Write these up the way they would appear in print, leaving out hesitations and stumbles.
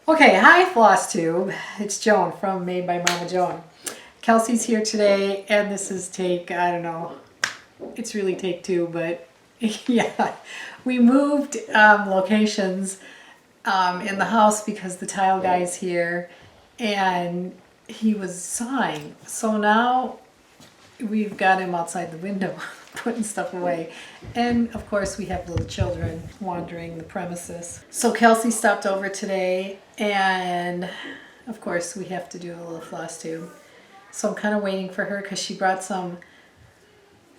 Okay, hi Flosstube. It's Joan from Made by Mama Joan. Kelsey's here today, and this is take, I don't know, it's really take two, but yeah. We moved locations in the house because the tile guy's here, and he was sawing. So now we've got him outside the window putting stuff away, and of course we have little children wandering the premises. So Kelsey stopped over today, and of course we have to do a little floss tube. So I'm kind of waiting for her because she brought some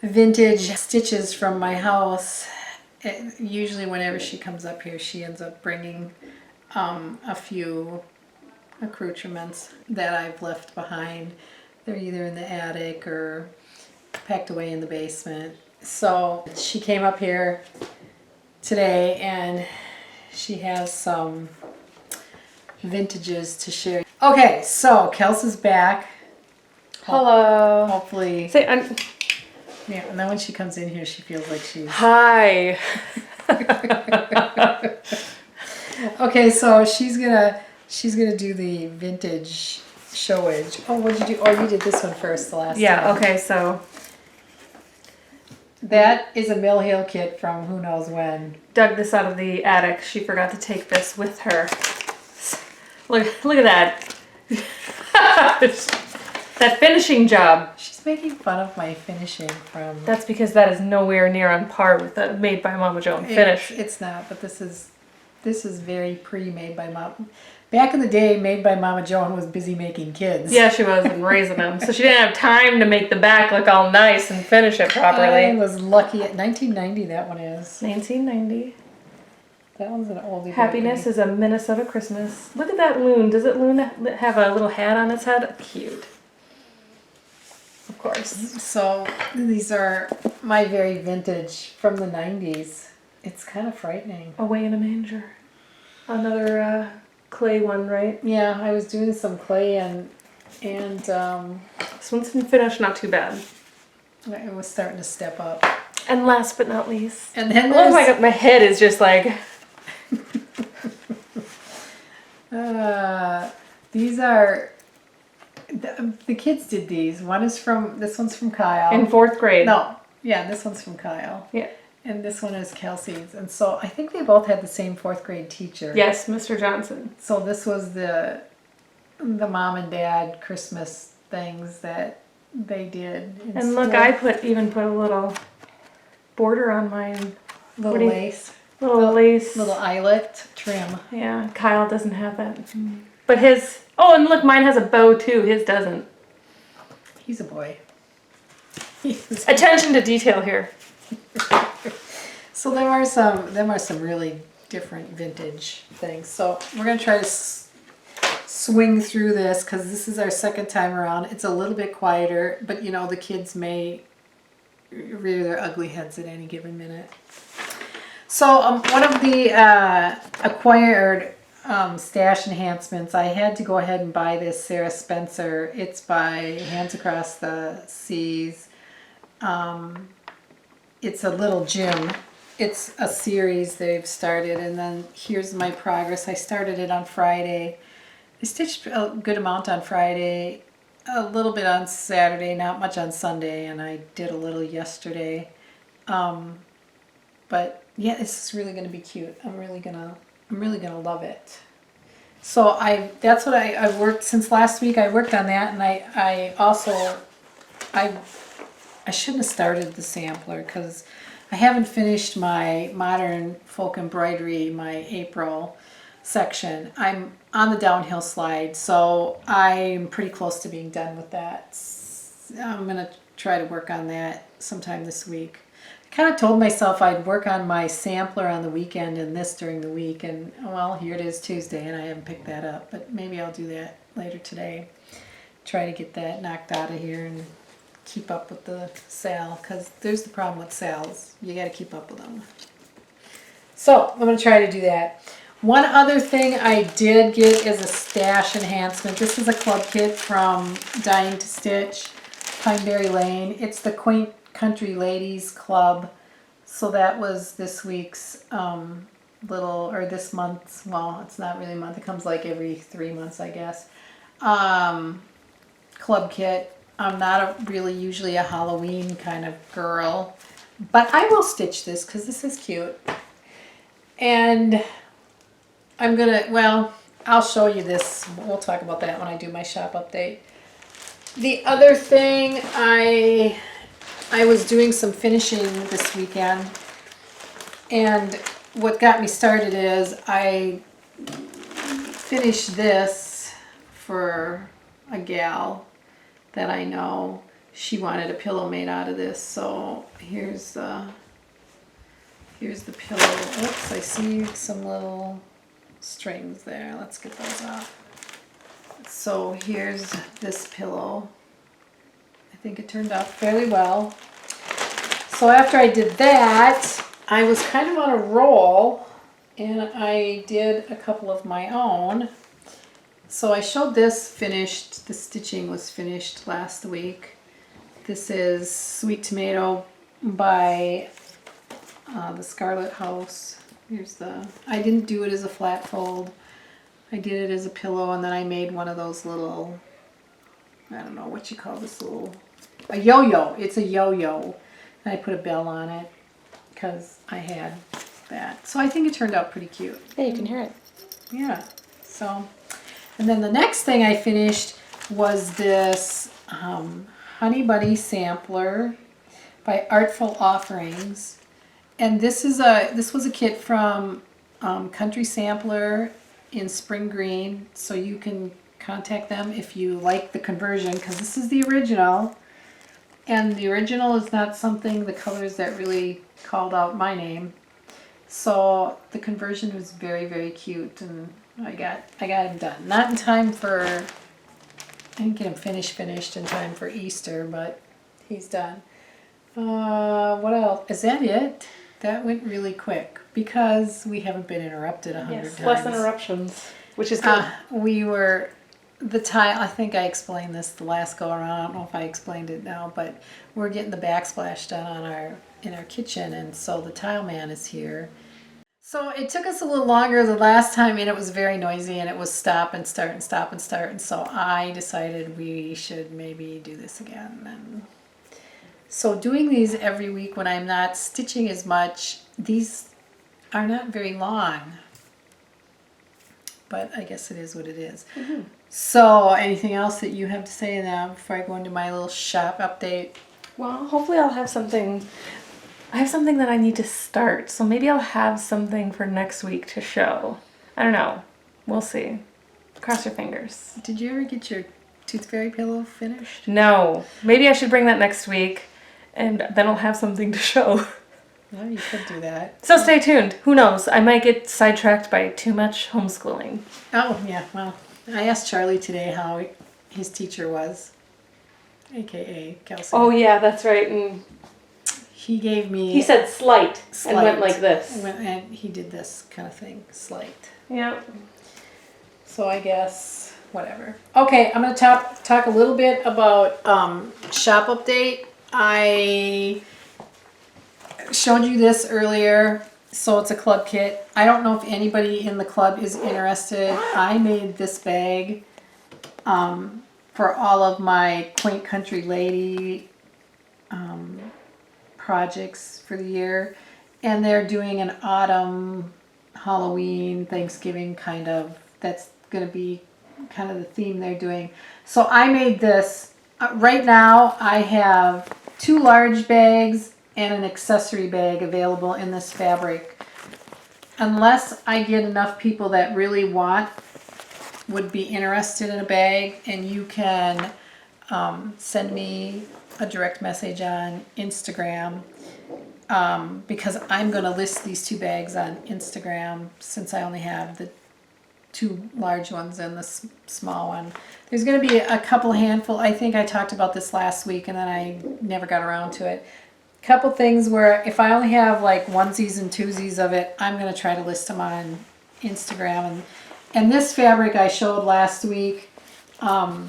vintage stitches from my house. Usually whenever she comes up here she ends up bringing a few accoutrements that I've left behind. They're either in the attic or packed away in the basement. So she came up here today and she has some vintages to share. Okay, so Kelsey's back. Hello. Hopefully. Say, Yeah, and then when she comes in here she feels like she's... Hi. Okay, so she's gonna do the vintage showage. Oh, what did you do? Oh, you did this one first the last time. Okay, so That is a Mill Hill kit from who knows when. dug this out of the attic. She forgot to take this with her. Look at that. That finishing job. She's making fun of my finishing from... That's because that is nowhere near on par with the Made by Mama Joan finish. It's not, but this is very pre-made by Mom. Back in the day, Made by Mama Joan was busy making kids. Yeah, she was, and raising them. So she didn't have time to make the back look all nice and finish it properly. I was lucky at 1990, that one is. 1990. That one's an oldie. Happiness is a Minnesota Christmas. Look at that loon. Does it loon have a little hat on its head? Cute. Of course. So these are my very vintage from the 90s. It's kind of frightening. Away in a Manger. Another clay one, right? Yeah, I was doing some clay and This one's been finished, not too bad. it was starting to step up. And last but not least. And then oh my god, my head is just like... these are... The kids did these. This one's from Kyle. In 4th grade. No, yeah, this one's from Kyle. Yeah. And this one is Kelsey's. And so I think they both had the same 4th grade teacher. Yes, Mr. Johnson. So this was the mom and dad Christmas things that they did. And look, I even put a little border on mine. Little lace. Little lace. Little eyelet trim. Yeah, Kyle doesn't have that. But his... Oh, and look, mine has a bow too. His doesn't. He's a boy. Attention to detail here. So there are some really different vintage things. So we're gonna try to swing through this because this is our second time around. It's a little bit quieter, but you know the kids may rear their ugly heads at any given minute. So one of the acquired stash enhancements, I had to go ahead and buy this Sarah Spencer. It's by Hands Across the Seas. It's a little gym. It's a series they've started, and then here's my progress. I started it on Friday. I stitched a good amount on Friday, a little bit on Saturday, not much on Sunday, and I did a little yesterday. But yeah, this is really going to be cute. I'm really gonna love it. So that's what I worked since last week. I worked on that, and I also shouldn't have started the sampler because I haven't finished my modern folk embroidery, my April section. I'm on the downhill slide, so I'm pretty close to being done with that. I'm gonna try to work on that sometime this week. I kind of told myself I'd work on my sampler on the weekend and this during the week, and well, here it is Tuesday and I haven't picked that up, but maybe I'll do that later today. Try to get that knocked out of here and keep up with the sale, because there's the problem with sales. You got to keep up with them. So I'm going to try to do that. One other thing I did get is a stash enhancement. This is a club kit from Dying to Stitch, Pineberry Lane. It's the Quaint Country Ladies Club. So that was this week's little, or this month, well, it's not really a month, it comes like every 3 months, I guess. Club kit. I'm not really usually a Halloween kind of girl, but I will stitch this because this is cute. And I'm gonna, well, I'll show you this. We'll talk about that when I do my shop update. The other thing, I was doing some finishing this weekend, and what got me started is I finished this for a gal that I know. She wanted a pillow made out of this, so here's the pillow. Oops, I see some little strings there. Let's get those off. So here's this pillow. I think it turned out fairly well. So after I did that, I was kind of on a roll, and I did a couple of my own. So I showed this finished. The stitching was finished last week. This is Sweet Tomato by the Scarlet House. Here's the, I didn't do it as a flat fold. I did it as a pillow, and then I made one of those little, I don't know what you call this little, a yo-yo. It's a yo-yo. And I put a bell on it because I had that. So I think it turned out pretty cute. Yeah, you can hear it. Yeah. So, and then the next thing I finished was this Honey Bunny sampler by Artful Offerings. And this was a kit from Country Sampler in Spring Green, so you can contact them if you like the conversion, because this is the original, and the original is not something, the colors that really called out my name. So the conversion was very, very cute, and I got him done. Not in time for, I didn't get him finished in time for Easter, but he's done. What else? Is that it? That went really quick because we haven't been interrupted 100 times. Less interruptions, which is good. We were, the tile, I think I explained this the last go around. I don't know if I explained it now, but we're getting the backsplash done on in our kitchen, and so the tile man is here. So it took us a little longer the last time, and it was very noisy, and it was stop and start and stop and start, and so I decided we should maybe do this again. And so doing these every week when I'm not stitching as much, these are not very long, but I guess it is what it is. Mm-hmm. So anything else that you have to say now before I go into my little shop update? Well, hopefully I'll have something. I have something that I need to start, so maybe I'll have something for next week to show. I don't know. We'll see. Cross your fingers. Did you ever get your Tooth Fairy pillow finished? No. Maybe I should bring that next week, and then I'll have something to show. Well, you could do that. So stay tuned. Who knows? I might get sidetracked by too much homeschooling. Oh, yeah. Well, I asked Charlie today how his teacher was, a.k.a. Kelsey. Oh, yeah, that's right. And he gave me... He said slight. And went like this. And he did this kind of thing, slight. Yeah. So I guess, whatever. Okay, I'm going to talk a little bit about shop update. I showed you this earlier. So it's a club kit. I don't know if anybody in the club is interested. I made this bag for all of my Quaint Country Lady projects for the year. And they're doing an autumn, Halloween, Thanksgiving kind of, that's going to be kind of the theme they're doing. So I made this. Right now I have 2 large bags and an accessory bag available in this fabric. Unless I get enough people that really would be interested in a bag, and you can send me a direct message on Instagram, because I'm going to list these 2 bags on Instagram since I only have the 2 large ones and the small one. There's going to be a couple handful. I think I talked about this last week and then I never got around to it. Couple things where if I only have like onesies and twosies of it, I'm going to try to list them on Instagram. And this fabric I showed last week, I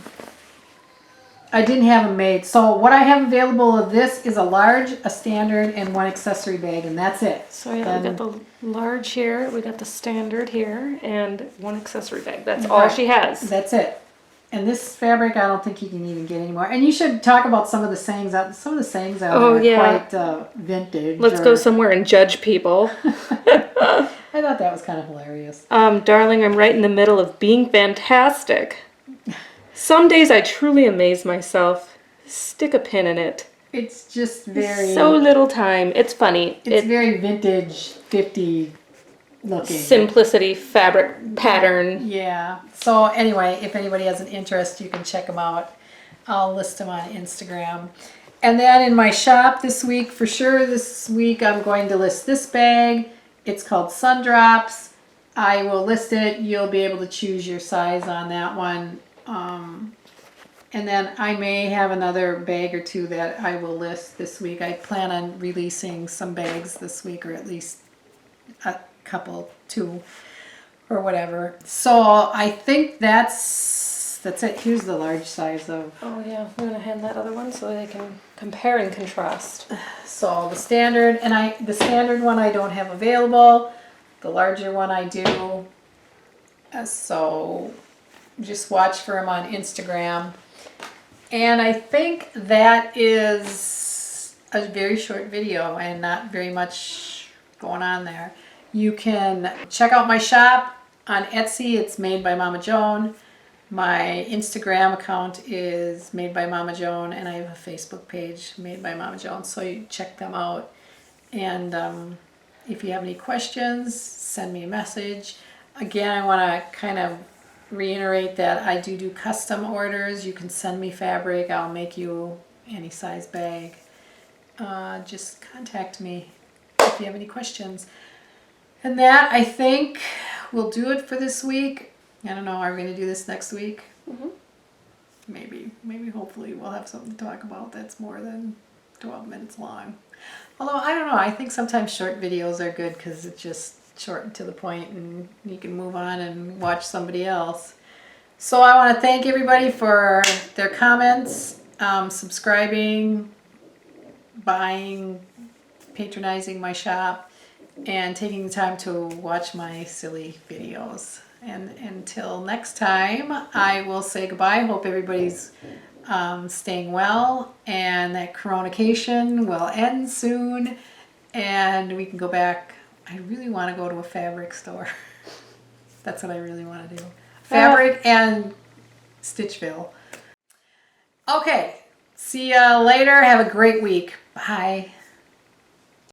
I didn't have them made. So what I have available of this is a large, a standard, and one accessory bag, and that's it. So yeah, we got the large here, we got the standard here, and one accessory bag. That's all Right. she has. That's it. And this fabric, I don't think you can even get anymore. And you should talk about some of the sayings out. Some of the sayings out Oh, are yeah. quite vintage. Let's go somewhere and judge people. I thought that was kind of hilarious. Darling, I'm right in the middle of being fantastic. Some days I truly amaze myself. Stick a pin in it. It's just very... So little time. It's funny. It's very vintage, 50 looking. Simplicity, fabric, pattern. Yeah. So anyway, if anybody has an interest, you can check them out. I'll list them on Instagram. And then in my shop this week, for sure this week, I'm going to list this bag. It's called Sun Drops. I will list it. You'll be able to choose your size on that one. And then I may have another bag or two that I will list this week. I plan on releasing some bags this week, or at least a couple, 2 or whatever. So I think that's it. Here's the large size of. Oh yeah, I'm gonna hand that other one so they can compare and contrast. So the standard, and the standard one I don't have available. The larger one I do. So just watch for them on Instagram. And I think that is a very short video and not very much going on there. You can check out my shop on Etsy. It's Made by Mama Joan. My Instagram account is Made by Mama Joan, and I have a Facebook page, Made by Mama Joan. So you check them out. And if you have any questions, send me a message. Again, I want to kind of reiterate that I do custom orders. You can send me fabric. I'll make you any size bag. Just contact me if you have any questions. And that, I think, will do it for this week. I don't know, are we going to do this next week? Mm-hmm. Maybe hopefully we'll have something to talk about that's more than 12 minutes long. Although, I don't know, I think sometimes short videos are good because it's just short and to the point, and you can move on and watch somebody else. So I want to thank everybody for their comments, subscribing, buying, patronizing my shop, and taking the time to watch my silly videos. And until next time, I will say goodbye. Hope everybody's staying well, and that coronation will end soon, and we can go back. I really want to go to a fabric store. That's what I really want to do. Fabric and Stitchville. Okay, see ya later. Have a great week. Bye.